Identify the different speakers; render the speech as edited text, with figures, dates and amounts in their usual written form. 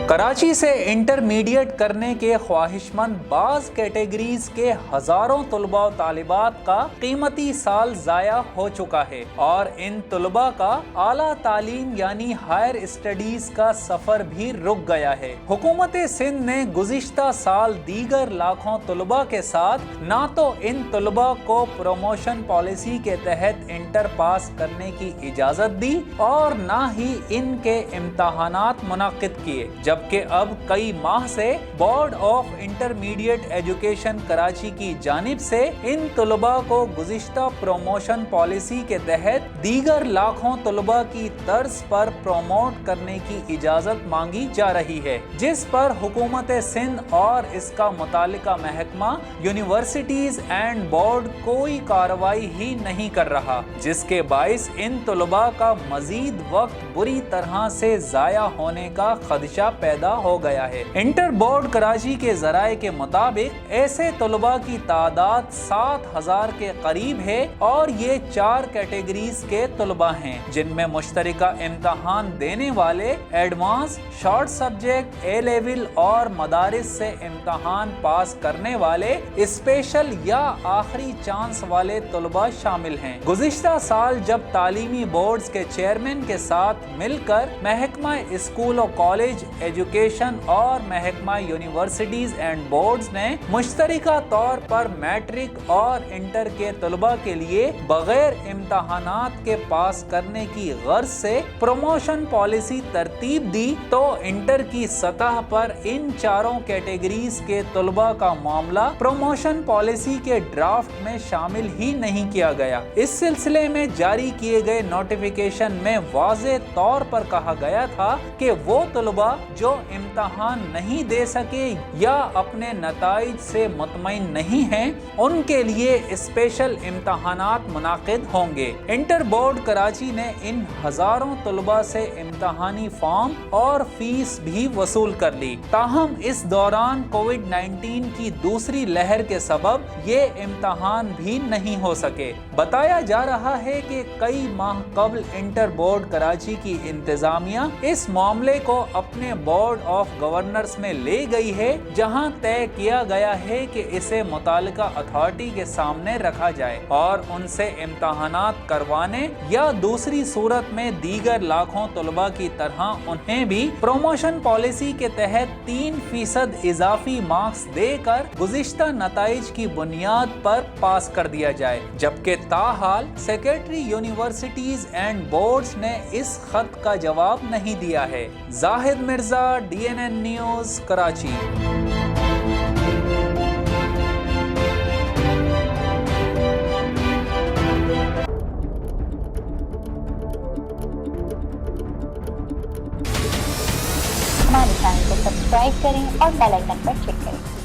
Speaker 1: کراچی سے انٹرمیڈیٹ کرنے کے خواہشمند بعض کیٹیگریز کے ہزاروں طلباء و طالبات کا قیمتی سال ضائع ہو چکا ہے اور ان طلباء کا اعلیٰ تعلیم یعنی ہائر اسٹڈیز کا سفر بھی رک گیا ہے۔ حکومت سندھ نے گزشتہ سال دیگر لاکھوں طلباء کے ساتھ نہ تو ان طلباء کو پروموشن پالیسی کے تحت انٹر پاس کرنے کی اجازت دی اور نہ ہی ان کے امتحانات منعقد کیے، جبکہ اب کئی ماہ سے board of intermediate education Karachi کی جانب سے ان طلباء کو گزشتہ پروموشن پالیسی کے تحت دیگر لاکھوں طلباء کی طرز پر پروموٹ کرنے کی اجازت مانگی جا رہی ہے، جس پر حکومت سندھ اور اس کا متعلقہ محکمہ یونیورسٹیز اینڈ بورڈ کوئی کارروائی ہی نہیں کر رہا، جس کے باعث ان طلباء کا مزید وقت بری طرح سے ضائع ہونے کا خدشہ پیدا ہو گیا ہے۔ انٹر بورڈ کراچی کے ذرائع کے مطابق ایسے طلباء کی تعداد 7,000 کے قریب ہے اور یہ 4 کیٹیگریز کے طلباء ہیں، جن میں مشترکہ امتحان دینے والے، ایڈوانس، شارٹ سبجیکٹ، اے لیول اور مدارس سے امتحان پاس کرنے والے، اسپیشل یا آخری چانس والے طلباء شامل ہیں۔ گزشتہ سال جب تعلیمی بورڈز کے چیئرمین کے ساتھ مل کر محکمہ اسکول و کالج ایجوکیشن اور محکمہ یونیورسٹیز اینڈ بورڈز نے مشترکہ طور پر میٹرک اور انٹر کے طلباء کے لیے بغیر امتحانات کے پاس کرنے کی غرض سے پروموشن پالیسی ترتیب دی تو انٹر کی سطح پر ان چاروں کیٹیگریز کے طلباء کا معاملہ پروموشن پالیسی کے ڈرافٹ میں شامل ہی نہیں کیا گیا۔ اس سلسلے میں جاری کیے گئے نوٹیفیکیشن میں واضح طور پر کہا گیا تھا کہ وہ طلباء جو امتحان نہیں دے سکے یا اپنے نتائج سے مطمئن نہیں ہیں، ان کے لیے اسپیشل امتحانات منعقد ہوں گے۔ انٹر بورڈ کراچی نے ان ہزاروں طلباء سے امتحانی فارم اور فیس بھی وصول کر لی، تاہم اس دوران کووڈ-19 کی دوسری لہر کے سبب یہ امتحان بھی نہیں ہو سکے۔ بتایا جا رہا ہے کہ کئی ماہ قبل انٹر بورڈ کراچی کی انتظامیہ اس معاملے کو اپنے بورڈ آف گورنرز میں لے گئی ہے، جہاں طے کیا گیا ہے کہ اسے متعلقہ اتھارٹی کے سامنے رکھا جائے اور ان سے امتحانات کروانے یا دوسری صورت میں دیگر لاکھوں طلباء کی طرح انہیں بھی پروموشن پالیسی کے تحت 3% اضافی مارکس دے کر گزشتہ نتائج کی بنیاد پر پاس کر دیا جائے، جبکہ تاحال سیکریٹری یونیورسٹیز اینڈ بورڈز نے اس خط کا جواب نہیں دیا ہے۔ زاہد مرزا، DNN نیوز، کراچی۔
Speaker 2: ہمارے چینل کو سبسکرائب کریں اور بیل آئیکن پر کلک کریں۔